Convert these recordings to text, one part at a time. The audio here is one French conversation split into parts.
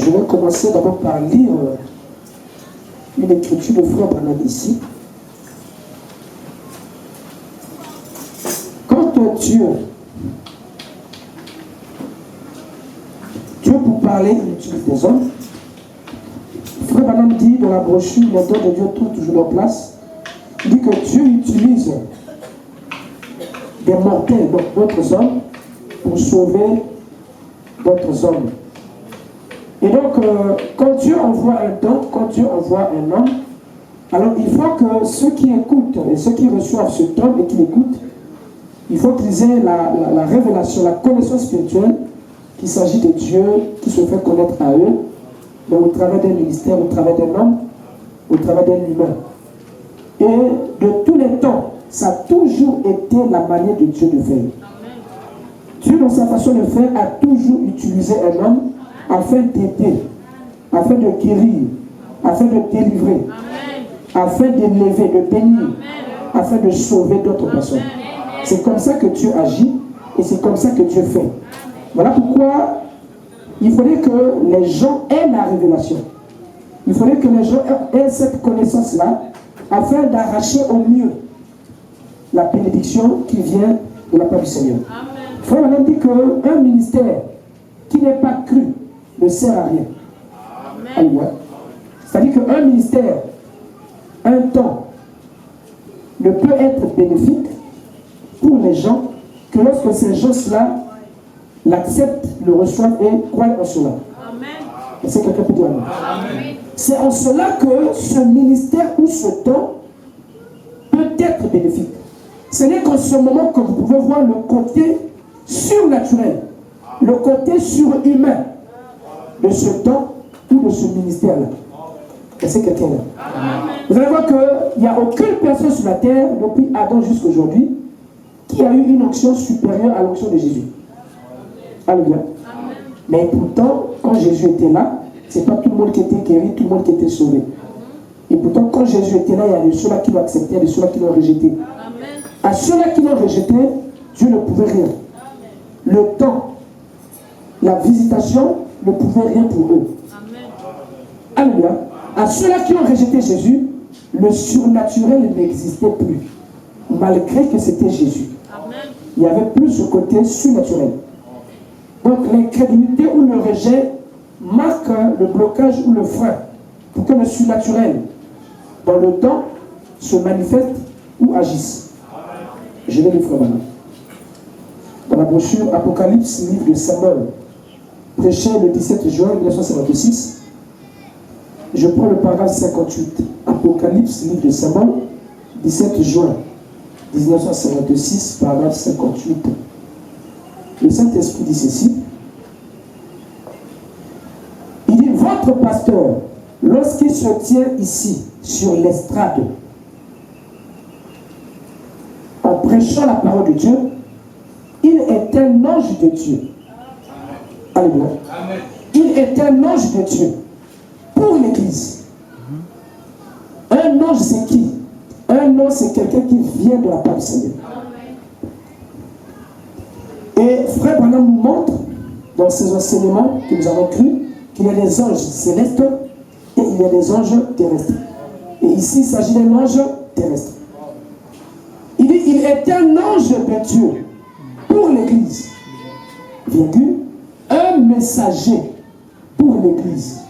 Je vais commencer d'abord par lire une écriture de Frère Branham ici. Quand Dieu pour parler, il utilise des hommes. Frère Branham dit dans la brochure, les dons de Dieu trouvent toujours leur place. Il dit que Dieu utilise des mortels, donc d'autres hommes, pour sauver d'autres hommes. Et donc, quand Dieu envoie un don, quand Dieu envoie un homme, alors il faut que ceux qui écoutent et ceux qui reçoivent ce don et qui l'écoutent, il faut qu'ils aient la révélation, la connaissance spirituelle qu'il s'agit de Dieu qui se fait connaître à eux, donc au travers d'un ministère, au travers d'un homme, au travers d'un humain. Et de tous les temps, ça a toujours été la manière de Dieu de faire. Dieu, dans sa façon de faire, a toujours utilisé un homme afin d'aider, afin de guérir, afin de délivrer, afin d'élever, de bénir, afin de sauver d'autres personnes. C'est comme ça que Dieu agit et c'est comme ça que Dieu fait. Voilà pourquoi il faudrait que les gens aient la révélation. Il faudrait que les gens aient cette connaissance-là afin d'arracher au mieux la bénédiction qui vient de la part du Seigneur. Frère Branham dit qu'un ministère qui n'est pas cru ne sert à rien. Alléluia. C'est-à-dire qu'un ministère, un temps, ne peut être bénéfique pour les gens que lorsque ces gens-là l'acceptent, le reçoivent et croient en cela. Est-ce que quelqu'un peut dire amen? C'est en cela que ce ministère ou ce don peut être bénéfique. Ce n'est qu'en ce moment que vous pouvez voir le côté surnaturel, le côté surhumain de ce don ou de ce ministère-là. Est-ce que quelqu'un est là? Vous allez voir qu'il n'y a aucune personne sur la terre, depuis Adam jusqu'à aujourd'hui, qui a eu une onction supérieure à l'onction de Jésus. Alléluia. Mais pourtant, quand Jésus était là, ce n'est pas tout le monde qui était guéri, tout le monde qui était sauvé. Et pourtant, quand Jésus était là, il y a de ceux-là qui l'ont accepté, il y a de ceux-là qui l'ont rejeté. À ceux-là qui l'ont rejeté, Dieu ne pouvait rien. Le temps, la visitation ne pouvait rien pour eux. Alléluia. À ceux-là qui ont rejeté Jésus, le surnaturel n'existait plus. Malgré que c'était Jésus. Il y avait plus ce côté surnaturel. Donc l'incrédulité ou le rejet marque le blocage ou le frein pour que le surnaturel dans le temps se manifeste ou agisse. Je vais le faire maintenant. Dans la brochure Apocalypse, livre de Samuel, prêché le 17 juin 1956, je prends le paragraphe 58. Apocalypse, livre de Samuel, 17 juin 1956, paragraphe 58. Le Saint-Esprit dit ceci. Il dit, votre pasteur, lorsqu'il se tient ici, sur l'estrade, en prêchant la parole de Dieu, il est un ange de Dieu. Alléluia. Il est un ange de Dieu pour l'Église. Un ange, c'est qui? Un ange, c'est quelqu'un qui vient de la part du Seigneur. Et Frère Branham nous montre, dans ses enseignements que nous avons cru, qu'il y a des anges célestes et il y a des anges terrestres. Et ici, il s'agit d'un ange terrestre. Il dit, il est un ange de Dieu pour l'Église. Virgule, un messager pour l'Église.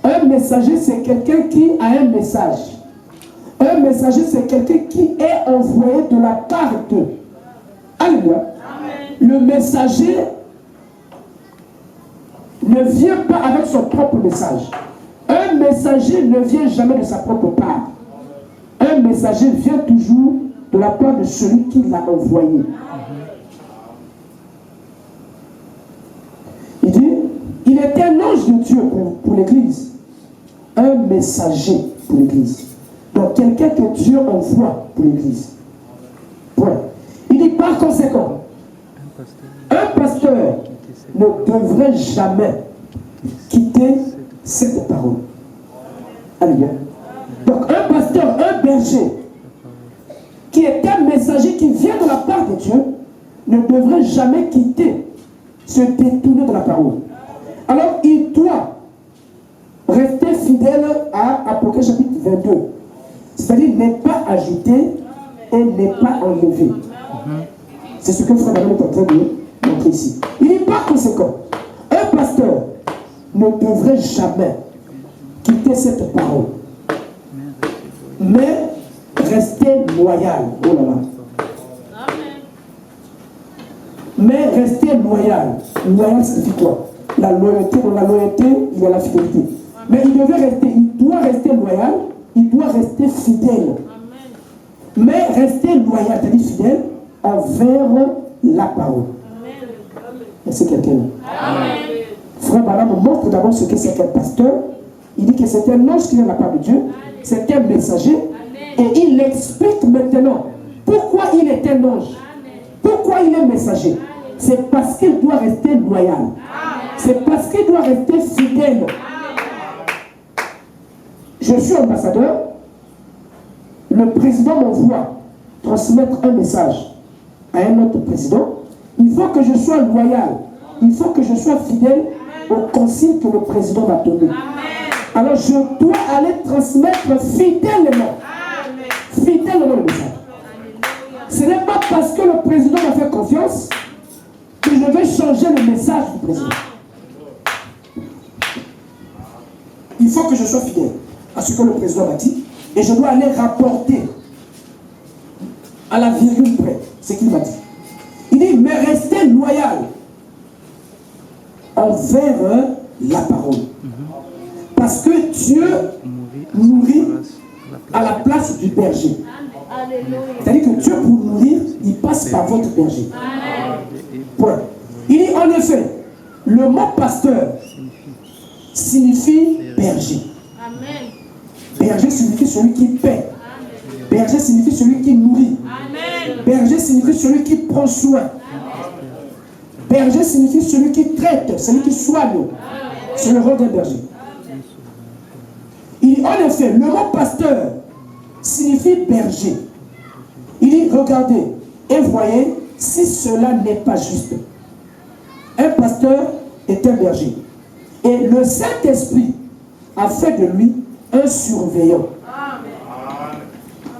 Un messager, c'est quelqu'un qui a un message. Un messager, c'est quelqu'un qui est envoyé de la part d'eux. Alléluia. Le messager ne vient pas avec son propre message. Un messager ne vient jamais de sa propre part. Un messager vient toujours de la part de celui qui l'a envoyé. Il dit, il est un ange de Dieu pour l'Église. Un messager pour l'Église. Donc quelqu'un que Dieu envoie pour l'Église. Point. Il dit par conséquent, un pasteur ne devrait jamais quitter cette parole. Alléluia. Donc un pasteur, un berger, qui est un messager qui vient de la part de Dieu, ne devrait jamais quitter, se détourner de la parole. Alors il doit fidèle à Apocalypse chapitre 22. C'est-à-dire n'est pas ajouté et n'est pas enlevé. C'est ce que Frère Branham est en train de montrer ici. Il dit par conséquent, un pasteur ne devrait jamais quitter cette parole, mais rester loyal. Oh là là. Mais rester loyal. Loyal signifie quoi? La loyauté, dans la loyauté, il y a la fidélité. Mais il doit rester loyal, il doit rester fidèle. Mais rester loyal, c'est-à-dire fidèle, envers la parole. Est-ce que quelqu'un? Frère Branham montre d'abord ce que c'est qu'un pasteur. Il dit que c'est un ange qui vient de la part de Dieu, c'est un messager, et il explique maintenant pourquoi il est un ange, pourquoi il est messager. C'est parce qu'il doit rester loyal, c'est parce qu'il doit rester fidèle. Je suis ambassadeur, le président m'envoie transmettre un message à un autre président. Il faut que je sois loyal, il faut que je sois fidèle au consigne que le président m'a donné. Alors je dois aller transmettre fidèlement le message. Ce n'est pas parce que le président m'a fait confiance que je vais changer le message du président. Il faut que je sois fidèle à ce que le président m'a dit et je dois aller rapporter à la virgule près ce qu'il m'a dit. Il dit, mais restez loyal envers la parole. Parce que Dieu nourrit à la place du berger. C'est-à-dire que Dieu, pour nourrir, il passe par votre berger. Point. Il dit en effet, le mot pasteur signifie berger. Berger signifie celui qui paie. Berger signifie celui qui nourrit. Berger signifie celui qui prend soin. Berger signifie celui qui traite, celui qui soigne. C'est le rôle d'un berger. Il dit en effet, le mot pasteur signifie berger. Il dit regardez et voyez si cela n'est pas juste. Un pasteur est un berger. Et le Saint-Esprit a fait de lui un surveillant.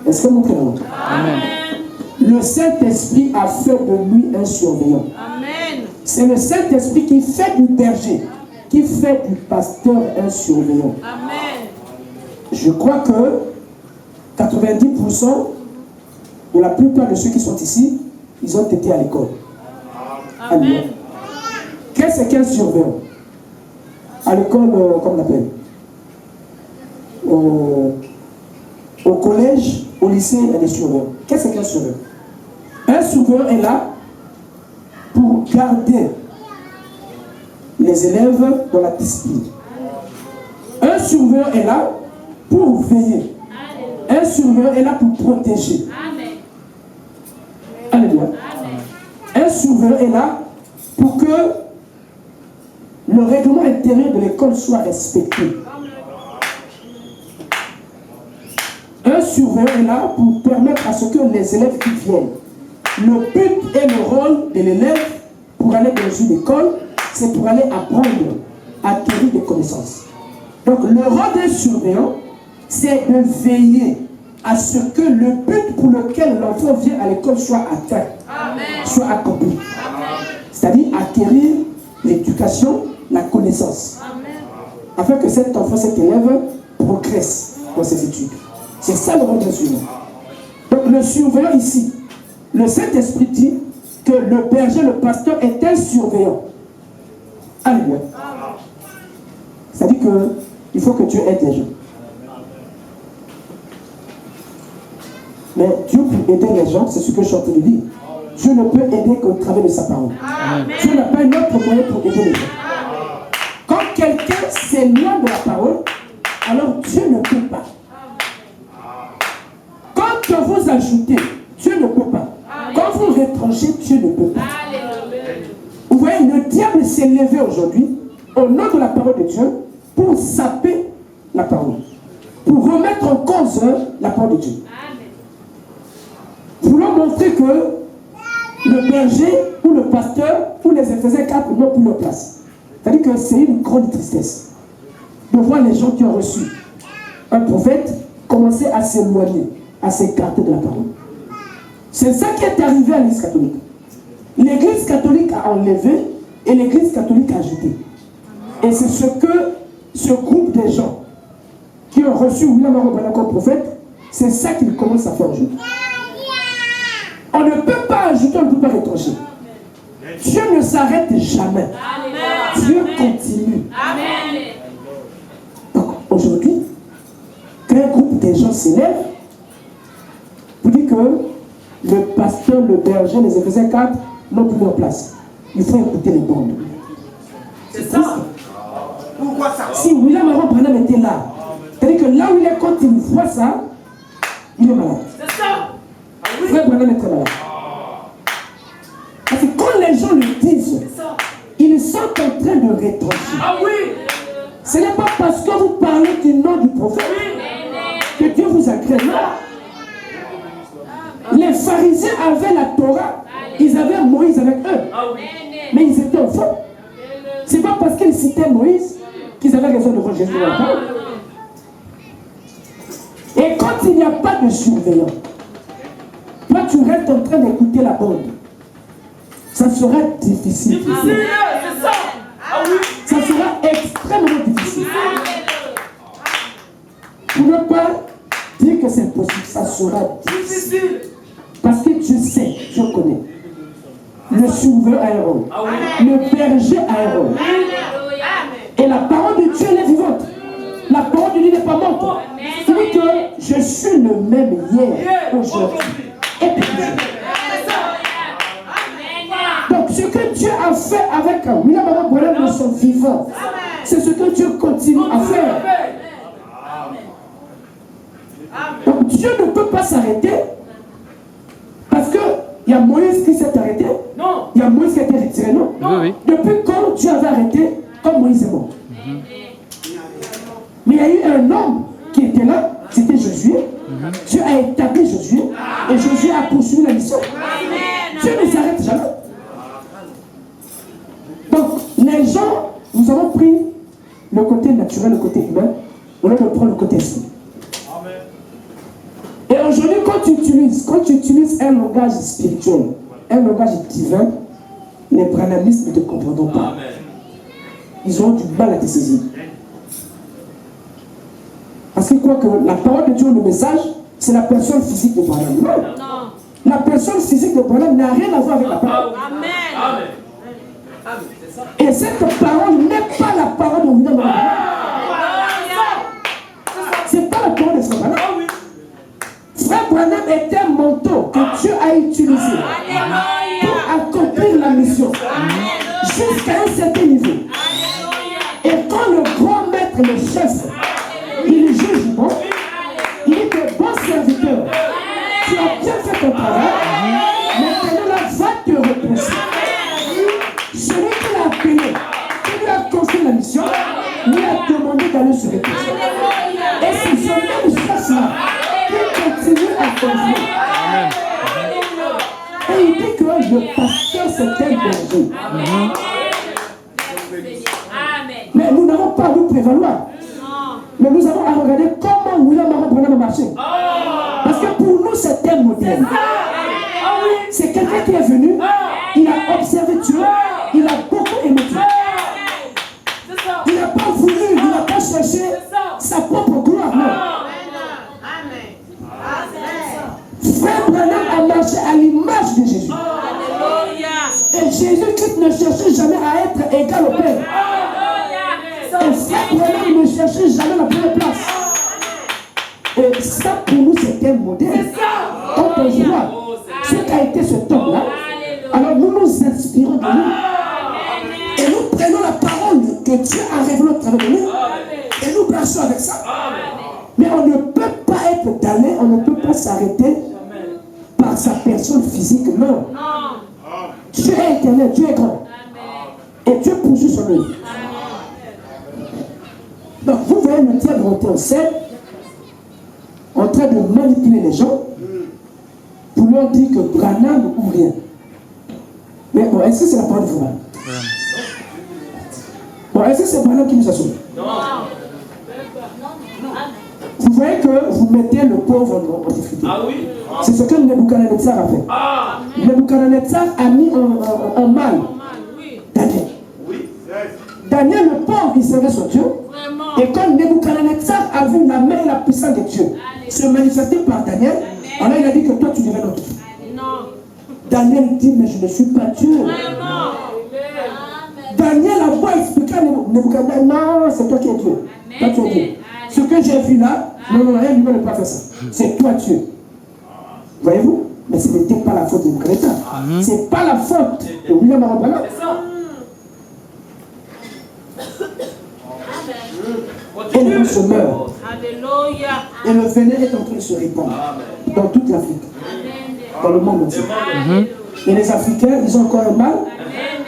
Est-ce que vous comprenez? Le Saint-Esprit a fait de lui un surveillant. C'est le Saint-Esprit qui fait du berger, qui fait du pasteur un surveillant. Je crois que 90% de la plupart de ceux qui sont ici, ils ont été à l'école. Amen. Qu'est-ce qu'un surveillant? À l'école, comment on appelle? Au collège, au lycée, il y a des surveillants. Qu'est-ce qu'un surveillant? Un surveillant est là pour garder les élèves dans la discipline. Un surveillant est là pour veiller. Un surveillant est là pour protéger. Alléluia. Un surveillant est là pour que le règlement intérieur de l'école soit respecté. Un surveillant est là pour permettre à ce que les élèves qui viennent. Le but et le rôle de l'élève pour aller dans une école, c'est pour aller apprendre, acquérir des connaissances. Donc le rôle d'un surveillant, c'est de veiller à ce que le but pour lequel l'enfant vient à l'école soit atteint, soit accompli. C'est-à-dire acquérir l'éducation, la connaissance. Afin que cet enfant, cet élève progresse dans ses études. C'est ça le rôle d'un surveillant. Donc le surveillant ici, le Saint-Esprit dit que le berger, le pasteur est un surveillant. Alléluia. C'est-à-dire qu'il faut que Dieu aide les gens. Mais Dieu peut aider les gens, c'est ce que je suis en train de dire. Dieu ne peut aider qu'au travers de sa parole. Dieu n'a pas un autre moyen pour aider les gens. Quand quelqu'un s'éloigne de la parole, alors Dieu ne peut pas. Quand vous ajoutez, Dieu ne peut pas. Quand vous rétranchez, Dieu ne peut pas. Vous voyez, le diable s'est levé aujourd'hui au nom de la parole de Dieu pour saper la parole, pour remettre en cause la parole de Dieu. Voulons montrer que le berger ou le pasteur ou les Éphésiens 4 n'ont plus leur place. C'est-à-dire que c'est une grande tristesse de voir les gens qui ont reçu un prophète, commençait à s'éloigner, à s'écarter de la parole. C'est ça qui est arrivé à l'Église catholique. L'Église catholique a enlevé et l'Église catholique a ajouté. Et c'est ce que ce groupe de gens qui ont reçu William Aaron Branham comme prophète, c'est ça qu'ils commencent à faire aujourd'hui. On ne peut pas ajouter, on ne peut pas retrancher. Dieu ne s'arrête jamais. Dieu continue. Donc aujourd'hui, quand un groupe de gens s'élève, vous dites que le pasteur, le berger, les Éphésiens 4 n'ont plus leur place. Il faut écouter les bandes. C'est ça. Pourquoi ça? Si William Aaron Branham était là, c'est-à-dire que là où il est, quand il voit ça, il est malade. C'est ça. Frère Branham est très malade. Parce que quand les gens le disent, ils sont en train de retrancher. Ah oui. Ce n'est pas parce que vous parlez du nom du prophète que Dieu vous agrée. Les pharisiens avaient la Torah, ils avaient Moïse avec eux, mais ils étaient au fond. Ce n'est pas parce qu'ils citaient Moïse qu'ils avaient raison de rejeter la parole. Et quand il n'y a pas de surveillant, toi tu restes en train d'écouter la bande. Ça sera difficile. C'est ça. Ah oui. Ça sera extrêmement difficile. Pour ne pas dire que c'est possible, ça sera difficile. Parce que tu sais, je connais. Le souverain a un rôle. Le berger a un rôle. Et la parole de Dieu elle est vivante. La parole de Dieu n'est pas morte. Il dit que je suis le même hier, aujourd'hui et puis demain. Donc ce que Dieu a fait avec William Aaron Branham de son vivant, c'est ce que Dieu continue à faire. Donc Dieu ne peut pas s'arrêter parce qu'il y a Moïse qui s'est arrêté. Non. Il y a Moïse qui a été retiré, non? Oui. Depuis quand Dieu avait arrêté quand Moïse est mort? Mais il y a eu un homme qui était là, c'était Josué. Dieu a établi Josué et Josué a poursuivi la mission. Dieu ne s'arrête jamais. Donc, les gens, nous avons pris le côté naturel, le côté humain, au lieu de prendre le côté esprit. Et aujourd'hui, quand tu utilises un langage spirituel, un langage divin, les branhamistes ne te comprendront pas. Ils ont du mal à te saisir. Parce qu'ils croient que la parole de Dieu, le message, c'est la personne physique de Branham. Non. La personne physique de Branham n'a rien à voir avec la parole. Amen. Et cette parole n'est pas la parole de William Branham. C'est pas la parole de Frère Branham. Frère Branham est un manteau que Dieu a utilisé pour accomplir la mission jusqu'à un certain niveau. Et quand le grand maître, le chef, il juge bon, il est de bon serviteur. Tu as bien fait ton travail, maintenant là, va te reposer. Celui qui l'a appelé, qui lui a confié la mission, lui a demandé d'aller se reposer. Et c'est ce même chef-là qui continue à confier. Et il dit que le pasteur c'est un berger. Mais nous n'avons pas à nous prévaloir. Mais nous avons à regarder comment William Aaron Branham a marché. Parce que pour nous, c'est un modèle. C'est quelqu'un qui est venu, il a observé Dieu, il a beaucoup aimé Dieu. Il n'a pas voulu, il n'a pas cherché sa propre gloire. Non. Frère Branham a marché à l'image de Jésus. Et Jésus-Christ ne cherchait jamais à être égal au Père. Et Frère Branham ne cherchait jamais la première place. Et ça pour nous c'est un modèle. Quand on voit ce qu'a été ce homme-là, alors nous nous inspirons de lui. Et nous prenons la parole que Dieu a révélée au travers de nous. Et nous marchons avec ça. Mais on ne peut pas être damné, on ne peut pas s'arrêter par sa personne physique. Non. Dieu est éternel, Dieu est grand. Et Dieu poursuit son œuvre. Donc vous voyez le diable monter en scène, en train de manipuler les gens pour leur dire que Branham ou rien. Mais bon, est-ce que c'est la parole de Branham? Bon, est-ce que c'est Branham qui nous a sauvés? Non. Vous voyez que vous mettez le pauvre en difficulté. Ah oui. C'est ce que Nebuchadnezzar a fait. Ah. Nebuchadnezzar a mis en mal Daniel. Oui. Daniel, le pauvre, il servait son Dieu. Vraiment. Et quand Nebuchadnezzar a vu la main et la puissance de Dieu se manifester par Daniel, alors il a dit que toi tu devais notre Dieu. Non. Daniel dit, mais je ne suis pas Dieu. Vraiment. Daniel a beau expliquer à Nebuchadnezzar, non, c'est toi qui es Dieu. Toi tu es Dieu. Ce que j'ai vu là, non, rien ne peut pas faire ça. C'est toi Dieu. Voyez-vous? Mais ce n'était pas la faute de Nebuchadnezzar. Ce n'est pas la faute de William Arabala. C'est ça. Et le se meurt. Alléluia. Et le vénin est en train de se répandre dans toute l'Afrique, dans le monde entier. Et les Africains, ils ont encore un mal,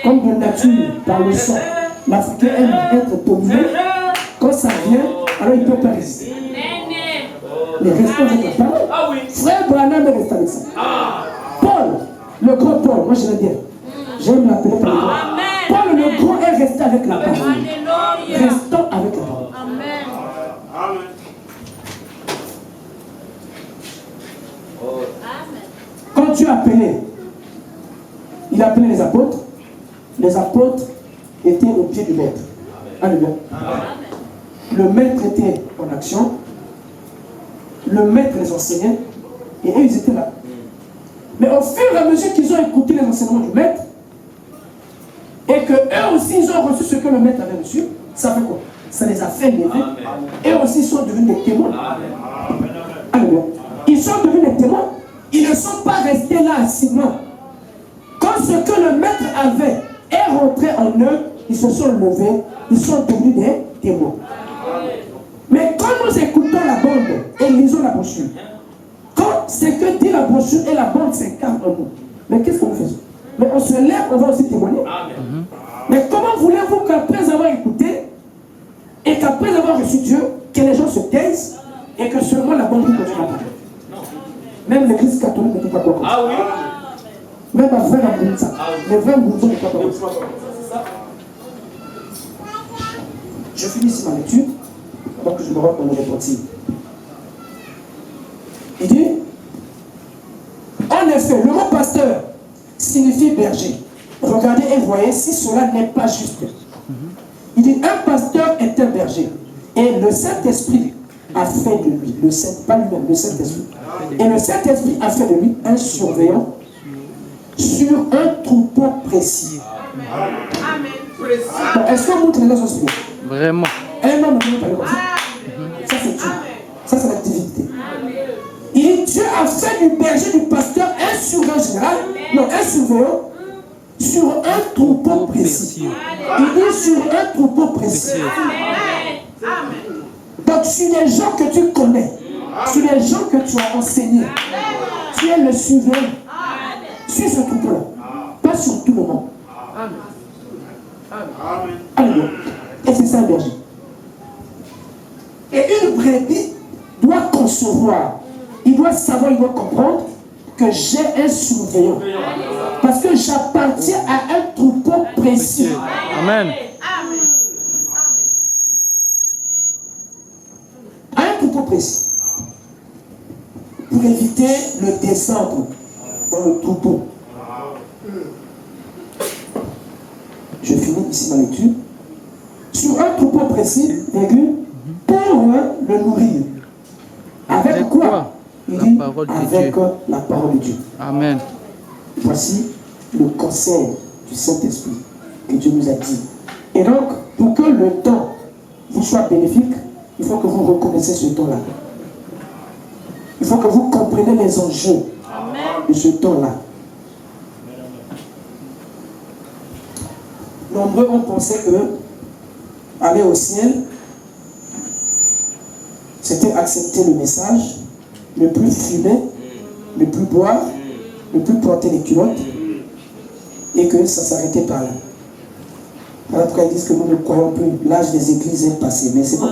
comme de nature, par le sang. L'Africain aime être dominé. Quand ça vient, alors il ne peut pas résister. Mais restons avec la parole. Ah oui. Frère Branham est resté avec ça. Paul, le grand Paul, moi je l'aime bien. J'aime l'appeler par le grand. Paul le grand est resté avec la parole. Alléluia. Restons avec la parole. Amen. Quand Dieu appelait, il appelait les apôtres. Les apôtres étaient au pied du maître. Alléluia. Le maître était en action. Le maître les enseignait. Et eux, ils étaient là. Mais au fur et à mesure qu'ils ont écouté les enseignements du maître, et que eux aussi, ils ont reçu ce que le maître avait reçu, ça fait quoi? Ça les a fait lever. Eux aussi sont devenus des témoins. Alléluia. Ils sont devenus des témoins. Ils ne sont pas restés là assis. Non. Quand ce que le maître avait est rentré en eux, ils se sont levés, ils sont devenus des témoins. Mais quand nous écoutons la bande et lisons la brochure, quand ce que dit la brochure et la bande s'incarnent en nous, mais qu'est-ce que nous faisons? Mais on se lève, on va aussi témoigner. Mais comment voulez-vous qu'après avoir écouté et qu'après avoir reçu Dieu, que les gens se taisent et que seulement la bande continue à parler? Même l'église catholique ne peut pas croire. Ah oui. Même un vrai Mbounza, les vrais Mbounza ne peuvent pas croire. Je finis ici ma lecture, avant que je me rende dans le repentir. Il dit, en effet, le mot pasteur signifie berger. Regardez et voyez si cela n'est pas juste. Il dit, un pasteur est un berger. Et le Saint-Esprit a fait de lui, pas lui-même, le Saint-Esprit. Et le Saint-Esprit a fait de lui un surveillant sur un troupeau précis. Bon, est-ce qu'on montre les choses? Vraiment. Un homme ne peut pas le voir. Ça c'est Dieu. Ça c'est la divinité. Il dit, Dieu a fait du berger, du pasteur, un surveillant général, non, un surveillant sur un troupeau précis. Il dit sur un troupeau précis. Donc sur les gens que tu connais, sur les gens que tu as enseignés, tu es le surveillant sur ce troupeau-là, pas sur tout le monde. Alléluia. Et c'est ça le berger. Et une brebis doit concevoir, il doit savoir, il doit comprendre que j'ai un surveillant. Parce que j'appartiens à un troupeau précis. Amen. À un troupeau précis. Pour éviter le descendre dans le troupeau. Je finis ici ma lecture. Sur un troupeau précis, virgule, pour le nourrir. Avec quoi? Il dit avec la parole de Dieu. Amen. Voici le conseil du Saint-Esprit que Dieu nous a dit. Et donc, pour que le temps vous soit bénéfique, il faut que vous reconnaissiez ce temps-là. Il faut que vous compreniez les enjeux de ce temps-là. Nombreux ont pensé que aller au ciel, c'était accepter le message, ne plus fumer, ne plus boire, ne plus porter les culottes, et que ça s'arrêtait par là. Alors pourquoi ils disent que nous ne croyons plus, l'âge des églises est passé, mais c'est bon.